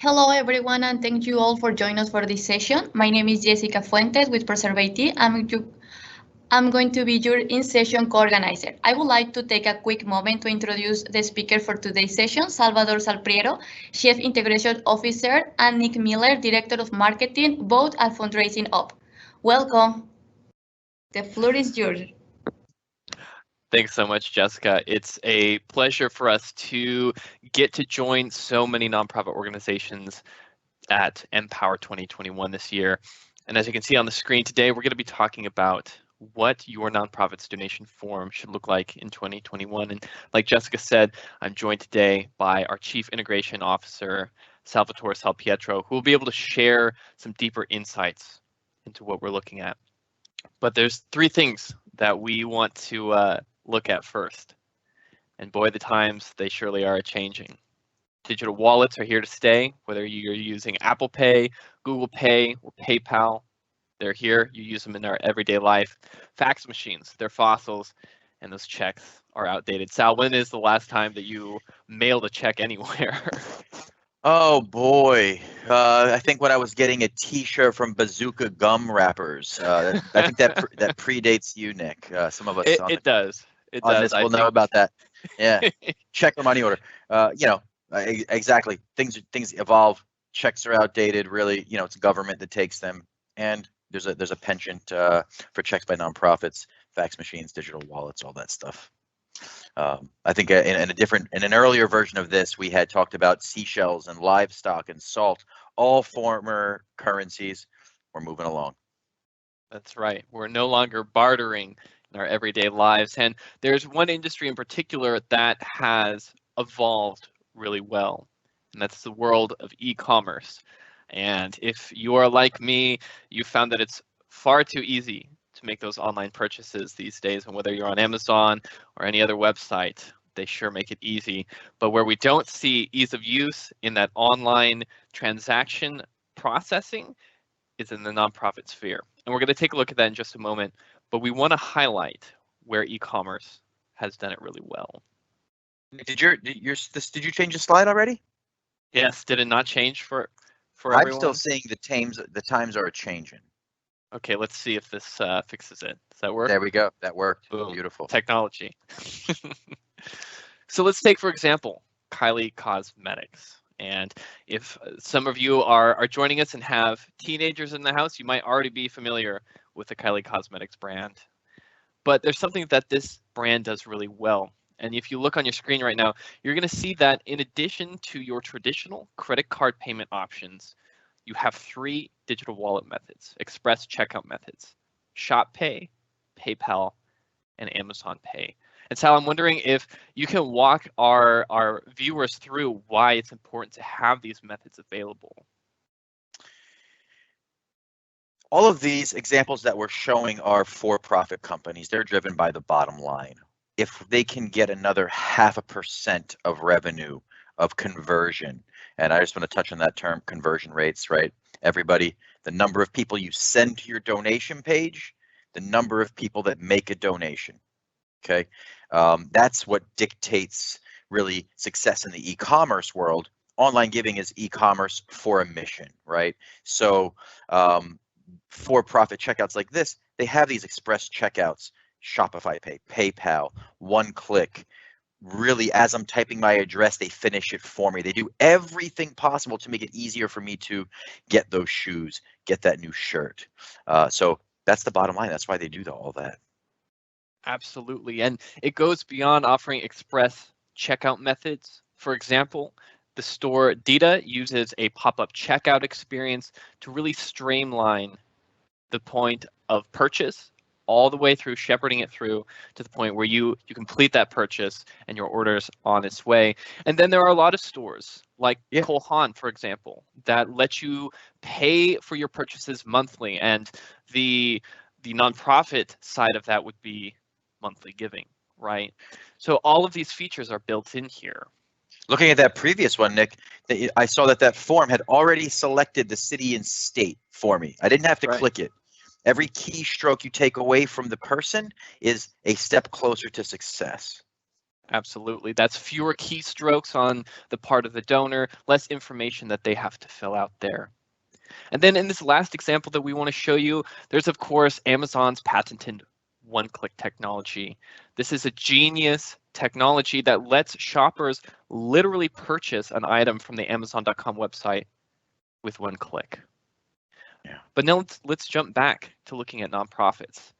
Hello, everyone, and thank you all for joining us for this session. My name is Jessica Fuentes with Preservati. I'm going to be your in-session co-organizer. I would like to take a quick moment to introduce the speaker for today's session, Salvador Salpriero, Chief Integration Officer, and Nick Miller, Director of Marketing, both at Fundraising Up. Welcome. The floor is yours. Thanks so much, Jessica. It's a pleasure for us to get to join so many nonprofit organizations at Empower 2021 this year. And as you can see on the screen today, we're going to be talking about what your nonprofit's donation form should look like in 2021. And like Jessica said, I'm joined today by our Chief Integration Officer, Salvatore Salpietro, who will be able to share some deeper insights into what we're looking at. But there's three things that we want to look at first. And boy, the times, they surely are changing. Digital wallets are here to stay, whether you're using Apple Pay, Google Pay, or PayPal. They're here. You use them in our everyday life. Fax machines, they're fossils, and those checks are outdated. Sal, when is the last time that you mailed a check anywhere? Oh boy, I think when I was getting a T-shirt from Bazooka Gum Wrappers. I think that predates you, Nick. Some of us It does. This will know about that. Yeah, check or money order. Exactly. Things evolve. Checks are outdated. Really, it's government that takes them, and there's a penchant for checks by nonprofits, fax machines, digital wallets, all that stuff. I think in an earlier version of this, we had talked about seashells and livestock and salt, all former currencies. We're moving along. That's right. We're no longer bartering in our everyday lives. And there's one industry in particular that has evolved really well, and that's the world of e-commerce. And if you are like me, you found that it's far too easy to make those online purchases these days. And whether you're on Amazon or any other website, they sure make it easy. But where we don't see ease of use in that online transaction processing is in the nonprofit sphere. And we're going to take a look at that in just a moment. But we want to highlight where e-commerce has done it really well. Did you change the slide already? Yes. Did it not change for I'm everyone? still seeing the times are changing. Okay, let's see if this fixes it. Does that work? There we go. That worked. Boom. Beautiful. Technology. So let's take, for example, Kylie Cosmetics. And if some of you are joining us and have teenagers in the house, you might already be familiar with the Kylie Cosmetics brand. But there's something that this brand does really well. And if you look on your screen right now, you're going to see that in addition to your traditional credit card payment options, you have three digital wallet methods, express checkout methods: Shop Pay, PayPal, and Amazon Pay. And Sal, I'm wondering if you can walk our viewers through why it's important to have these methods available. All of these examples that we're showing are for-profit companies. They're driven by the bottom line. If they can get another 0.5% of revenue of conversion, and I just want to touch on that term, conversion rates, right? Everybody, the number of people you send to your donation page, the number of people that make a donation, okay? That's what dictates really success in the e-commerce world. Online giving is e-commerce for a mission, right? So for-profit checkouts like this, they have these express checkouts, Shopify Pay, PayPal, one click. Really, as I'm typing my address, they finish it for me. They do everything possible to make it easier for me to get those shoes, get that new shirt. So that's the bottom line. That's why they do all that. Absolutely. And it goes beyond offering express checkout methods. For example, the store Dita uses a pop-up checkout experience to really streamline the point of purchase all the way through, shepherding it through to the point where you complete that purchase and your order's on its way. And then there are a lot of stores like Cole Haan, for example, that let you pay for your purchases monthly. And the nonprofit side of that would be monthly giving, right? So all of these features are built in here. Looking at that previous one, Nick, I saw that form had already selected the city and state for me. I didn't have to click it. Every keystroke you take away from the person is a step closer to success. Absolutely. That's fewer keystrokes on the part of the donor, less information that they have to fill out there. And then in this last example that we want to show you, there's of course Amazon's patented one-click technology. This is a genius technology that lets shoppers literally purchase an item from the Amazon.com website with one click. Yeah. But now let's jump back to looking at nonprofits.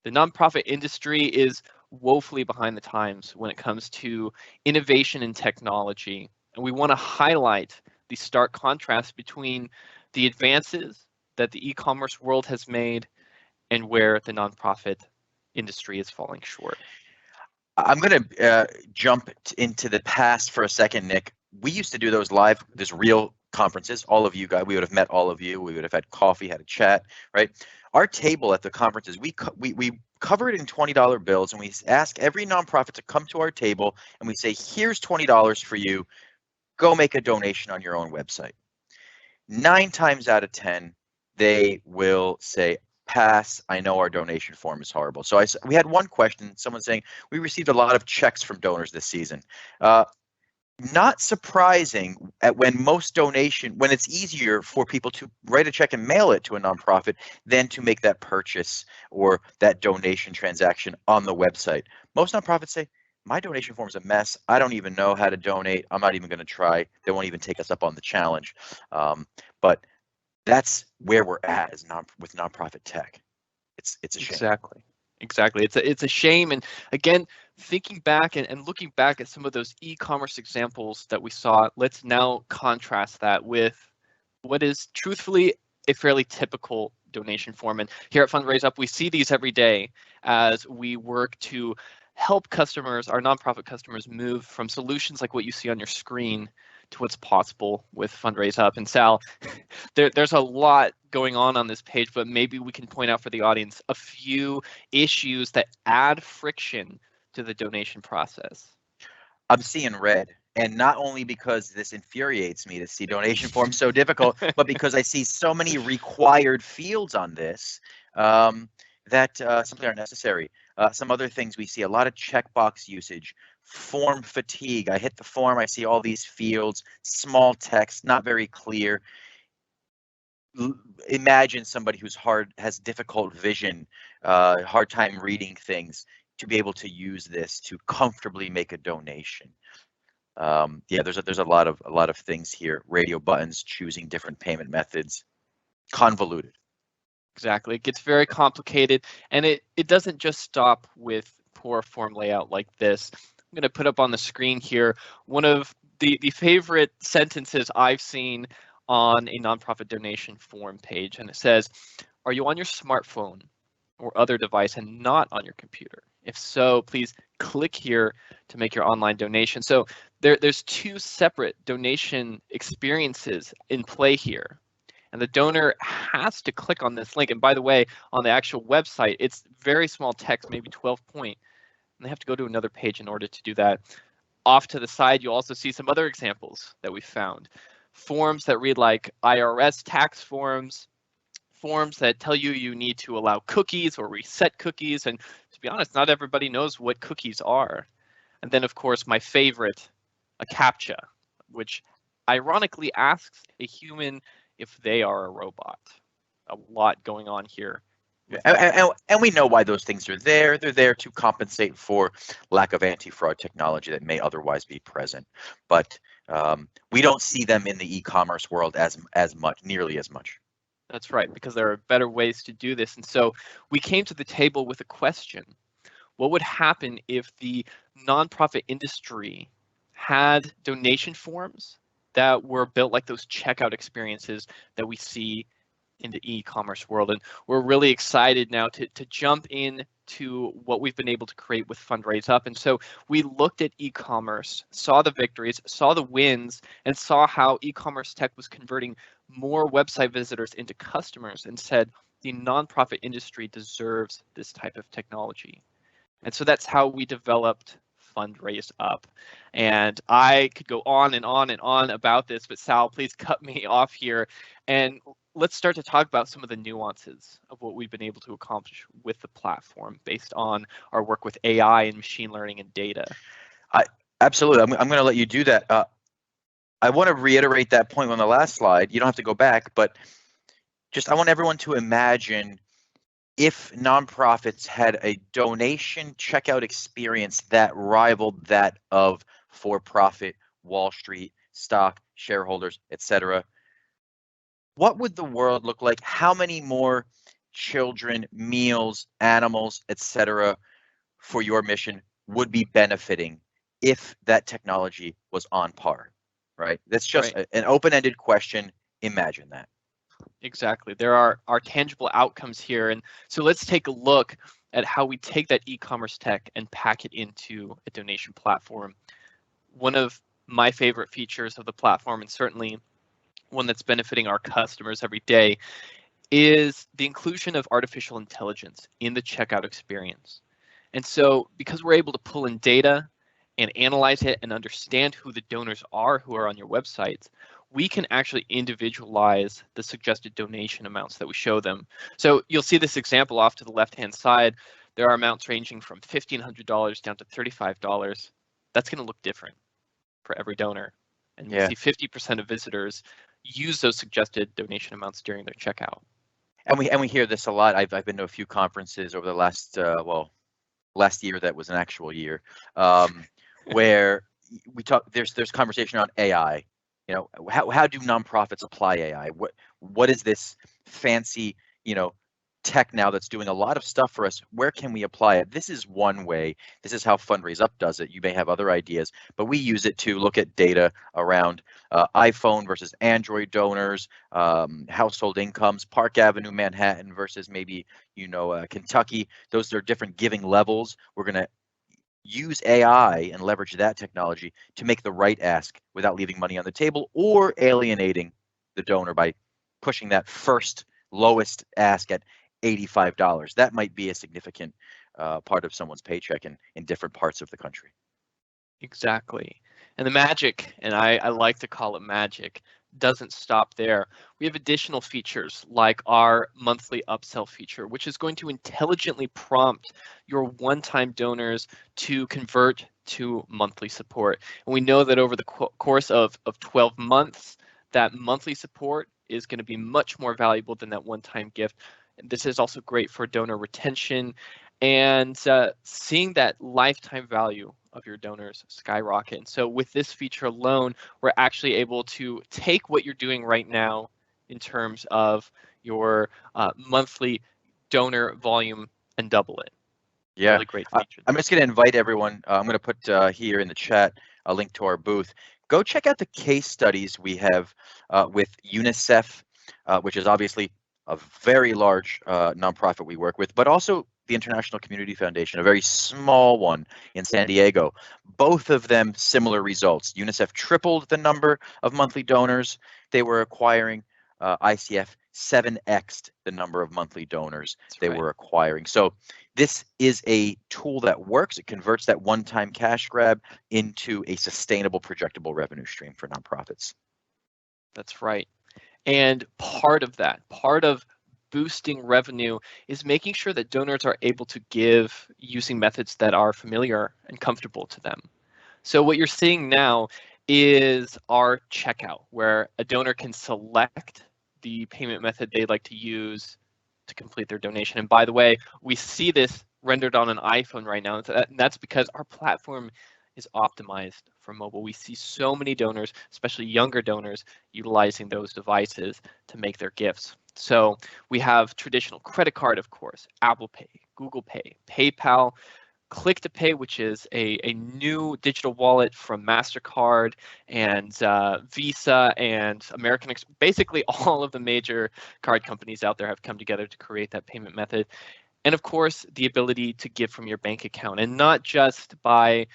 The nonprofit industry is woefully behind the times when it comes to innovation and technology. And we want to highlight the stark contrast between the advances that the e-commerce world has made and where the nonprofit industry is falling short. I'm going to jump into the past for a second, Nick. We used to do those live, this real conferences. All of you guys, we would have met all of you. We would have had coffee, had a chat, right? Our table at the conferences, we cover it in $20 bills, and we ask every nonprofit to come to our table, and we say, here's $20 for you. Go make a donation on your own website. 9 times out of 10, they will say, pass, I know our donation form is horrible. So we had one question, someone saying, we received a lot of checks from donors this season. Not surprising when it's easier for people to write a check and mail it to a nonprofit than to make that purchase or that donation transaction on the website. Most nonprofits say, my donation form is a mess. I don't even know how to donate. I'm not even going to try. They won't even take us up on the challenge. But that's where we're at with nonprofit tech. It's a shame. Exactly. It's a shame. And again, thinking back and looking back at some of those e-commerce examples that we saw, let's now contrast that with what is truthfully a fairly typical donation form. And here at Fundraise Up, we see these every day as we work to help customers, our nonprofit customers, move from solutions like what you see on your screen to what's possible with Fundraise Up. And Sal, there's a lot going on this page, but maybe we can point out for the audience a few issues that add friction to the donation process. I'm seeing red. And not only because this infuriates me to see donation forms so difficult, but because I see so many required fields on this that simply aren't necessary. Some other things we see, a lot of checkbox usage, form fatigue. I hit the form, I see all these fields, small text, not very clear. Imagine somebody who's has difficult vision, hard time reading things, to be able to use this to comfortably make a donation. Yeah, there's a lot of things here. Radio buttons, choosing different payment methods, convoluted. Exactly. It gets very complicated, and it doesn't just stop with poor form layout like this. I'm going to put up on the screen here one of the favorite sentences I've seen on a nonprofit donation form page, and it says, are you on your smartphone or other device and not on your computer? If so, please click here to make your online donation. So there's 2 separate donation experiences in play here. And the donor has to click on this link. And by the way, on the actual website, it's very small text, maybe 12 point. And they have to go to another page in order to do that. Off to the side, you'll also see some other examples that we found. Forms that read like IRS tax forms, forms that tell you need to allow cookies or reset cookies. And to be honest, not everybody knows what cookies are. And then, of course, my favorite, a CAPTCHA, which ironically asks a human if they are a robot. A lot going on here. And we know why those things are there. They're there to compensate for lack of anti-fraud technology that may otherwise be present. But we don't see them in the e-commerce world as much, nearly as much. That's right, because there are better ways to do this. And so we came to the table with a question. What would happen if the nonprofit industry had donation forms that were built like those checkout experiences that we see in the e-commerce world? And we're really excited now to jump in to what we've been able to create with Fundraise Up. And so we looked at e-commerce, saw the victories, saw the wins, and saw how e-commerce tech was converting more website visitors into customers, and said the nonprofit industry deserves this type of technology. And so that's how we developed Fundraise Up. And I could go on and on and on about this, but Sal, please cut me off here. And let's start to talk about some of the nuances of what we've been able to accomplish with the platform based on our work with AI and machine learning and data. Absolutely. I'm going to let you do that. I want to reiterate that point on the last slide. You don't have to go back, but just I want everyone to imagine if nonprofits had a donation checkout experience that rivaled that of for-profit, Wall Street, stock, shareholders, etc. What would the world look like? How many more children, meals, animals, etc. for your mission would be benefiting if that technology was on par, right? That's just an open-ended question. Imagine that. Exactly. There are tangible outcomes here. And so let's take a look at how we take that e-commerce tech and pack it into a donation platform. One of my favorite features of the platform, and certainly one that's benefiting our customers every day, is the inclusion of artificial intelligence in the checkout experience. And so because we're able to pull in data and analyze it and understand who the donors are who are on your websites, we can actually individualize the suggested donation amounts that we show them. So you'll see this example off to the left-hand side. There are amounts ranging from $1,500 down to $35. That's going to look different for every donor. And we see 50% of visitors use those suggested donation amounts during their checkout. And we hear this a lot. I've been to a few conferences over the last last year that was an actual year, where we talk. There's conversation around AI. You know, how do nonprofits apply AI? What is this fancy, tech now that's doing a lot of stuff for us? Where can we apply it? This is one way. This is how Fundraise Up does it. You may have other ideas, but we use it to look at data around iPhone versus Android donors, household incomes, Park Avenue, Manhattan versus maybe, Kentucky. Those are different giving levels. We're going to use AI and leverage that technology to make the right ask without leaving money on the table or alienating the donor by pushing that first lowest ask at $85. That might be a significant part of someone's paycheck in different parts of the country. Exactly. And the magic, and I like to call it magic, doesn't stop there. We have additional features like our monthly upsell feature, which is going to intelligently prompt your one-time donors to convert to monthly support. And we know that over the course of 12 months, that monthly support is going to be much more valuable than that one-time gift. This is also great for donor retention and seeing that lifetime value of your donors skyrocket. And so with this feature alone, we're actually able to take what you're doing right now in terms of your monthly donor volume and double it. Yeah, really great feature. I'm just going to invite everyone. I'm going to put here in the chat a link to our booth. Go check out the case studies we have with UNICEF, which is obviously a very large nonprofit we work with, but also the International Community Foundation, a very small one in San Diego. Both of them similar results. UNICEF tripled the number of monthly donors they were acquiring. ICF 7x'd the number of monthly donors they were acquiring. So this is a tool that works. It converts that one-time cash grab into a sustainable, projectable revenue stream for nonprofits. That's right. And part of boosting revenue is making sure that donors are able to give using methods that are familiar and comfortable to them. So what you're seeing now is our checkout, where a donor can select the payment method they'd like to use to complete their donation. And by the way, we see this rendered on an iPhone right now. And that's because our platform is optimized for mobile. We see so many donors, especially younger donors, utilizing those devices to make their gifts. So we have traditional credit card, of course, Apple Pay, Google Pay, PayPal, Click to Pay, which is a new digital wallet from MasterCard and Visa and American Express. Basically, all of the major card companies out there have come together to create that payment method. And of course, the ability to give from your bank account, and not just by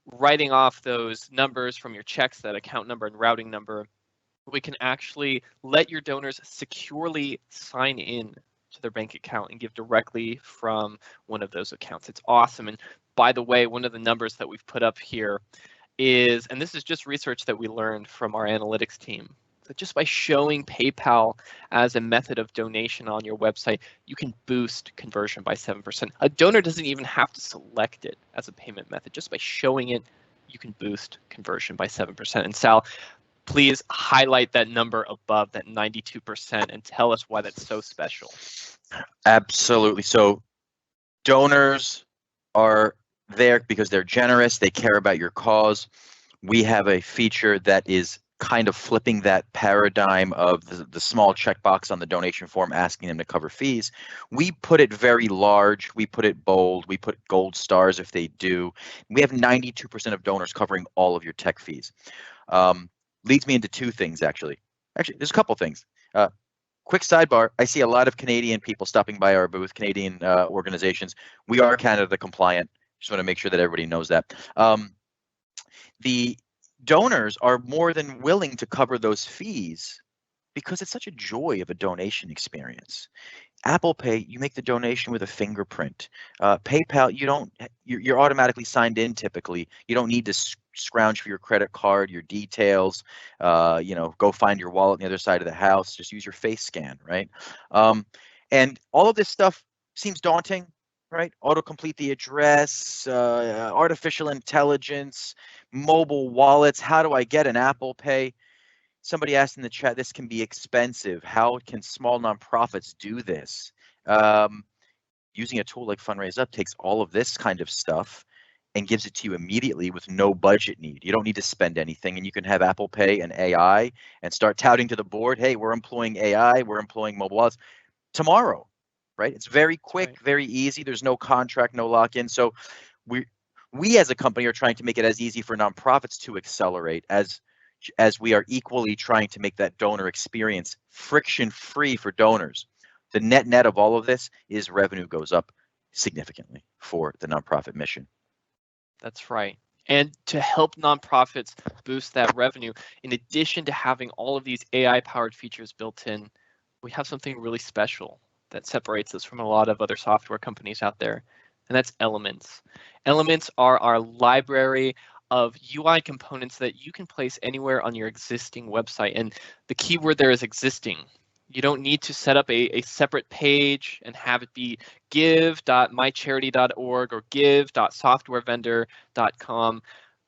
writing off those numbers from your checks, that account number and routing number. We can actually let your donors securely sign in to their bank account and give directly from one of those accounts. It's awesome. And by the way, one of the numbers that we've put up here is, and this is just research that we learned from our analytics team, that just by showing PayPal as a method of donation on your website, you can boost conversion by 7%. A donor doesn't even have to select it as a payment method. Just by showing it, you can boost conversion by 7%. And Sal, please highlight that number above, that 92%, and tell us why that's so special. Absolutely. So donors are there because they're generous, they care about your cause. We have a feature that is kind of flipping that paradigm of the small checkbox on the donation form asking them to cover fees. We put it very large, we put it bold, we put gold stars if they do. We have 92% of donors covering all of your tech fees. Leads me into two things, actually. Actually, there's a couple things. Quick sidebar, I see a lot of Canadian people stopping by our booth, Canadian organizations. We are Canada compliant. Just want to make sure that everybody knows that. The donors are more than willing to cover those fees because it's such a joy of a donation experience. Apple Pay, you make the donation with a fingerprint. PayPal, you're automatically signed in typically. You don't need to scrounge for your credit card, your details, go find your wallet on the other side of the house. Just use your face scan, right? And all of this stuff seems daunting, right? Autocomplete the address, artificial intelligence, mobile wallets. How do I get an Apple Pay? Somebody asked in the chat, this can be expensive. How can small nonprofits do this? Using a tool like Fundraise Up takes all of this kind of stuff and gives it to you immediately with no budget need. You don't need to spend anything, and you can have Apple Pay and AI and start touting to the board, hey, we're employing AI, we're employing mobile wallets tomorrow, right? It's very quick, right. Very easy. There's no contract, no lock-in. So we as a company are trying to make it as easy for nonprofits to accelerate as we are equally trying to make that donor experience friction-free for donors. The net of all of this is revenue goes up significantly for the nonprofit mission. That's right. And to help nonprofits boost that revenue, in addition to having all of these AI-powered features built in, we have something really special that separates us from a lot of other software companies out there, and that's Elements. Elements are our library of UI components that you can place anywhere on your existing website. And the key word there is existing. You don't need to set up a separate page and have it be give.mycharity.org or give.softwarevendor.com.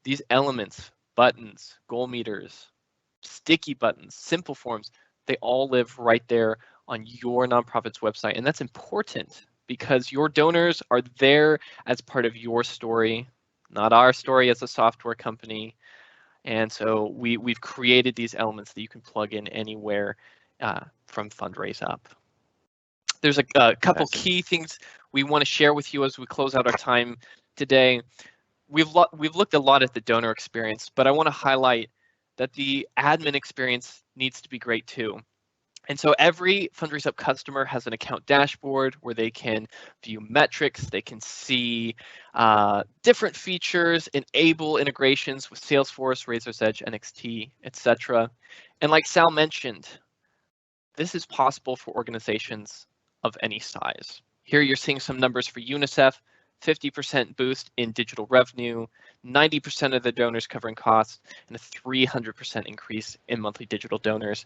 These elements, buttons, goal meters, sticky buttons, simple forms, they all live right there on your nonprofit's website. And that's important because your donors are there as part of your story, not our story as a software company. And so we've created these elements that you can plug in anywhere from Fundraise Up. There's a couple key things we want to share with you as we close out our time today. We've looked a lot at the donor experience, but I want to highlight that the admin experience needs to be great too. And so every Fundraise Up customer has an account dashboard where they can view metrics, they can see different features, enable integrations with Salesforce, Razor's Edge, NXT, etc. And like Sal mentioned, this is possible for organizations of any size. Here you're seeing some numbers for UNICEF, 50% boost in digital revenue, 90% of the donors covering costs, and a 300% increase in monthly digital donors.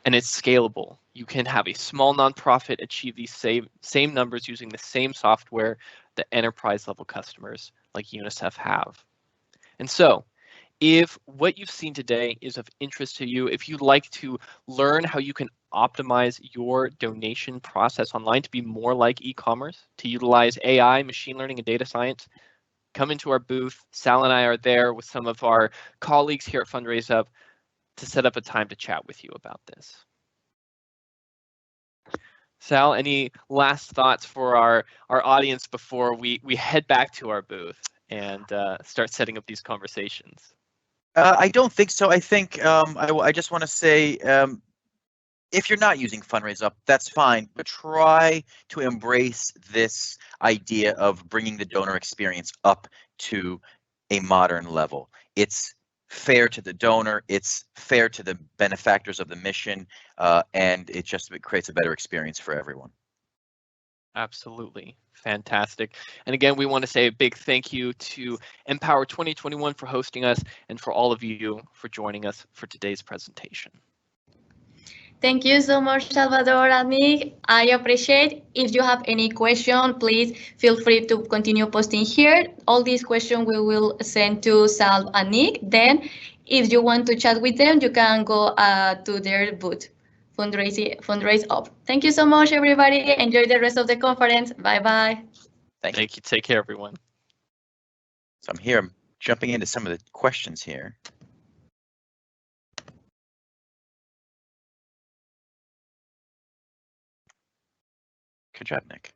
And it's scalable. You can have a small nonprofit achieve these same numbers using the same software that enterprise level customers like UNICEF have. And so if what you've seen today is of interest to you, if you'd like to learn how you can optimize your donation process online to be more like e-commerce, to utilize AI, machine learning, and data science, come into our booth. Sal and I are there with some of our colleagues here at Fundraise Up to set up a time to chat with you about this. Sal, any last thoughts for our audience before we head back to our booth and start setting up these conversations? I don't think so. I think I just want to say, if you're not using Fundraise Up, that's fine, but try to embrace this idea of bringing the donor experience up to a modern level. It's fair to the donor, it's fair to the benefactors of the mission, and it creates a better experience for everyone. Absolutely. Fantastic. And again, we want to say a big thank you to Empower2021 for hosting us and for all of you for joining us for today's presentation. Thank you so much, Salvador and Nick. I appreciate. If you have any question, please feel free to continue posting here. All these questions we will send to Sal and Nick. Then, if you want to chat with them, you can go to their booth, Fundraise Up. Thank you so much, everybody. Enjoy the rest of the conference. Bye-bye. Thank you. Take care, everyone. So I'm here, I'm jumping into some of the questions here. Good job, Nick.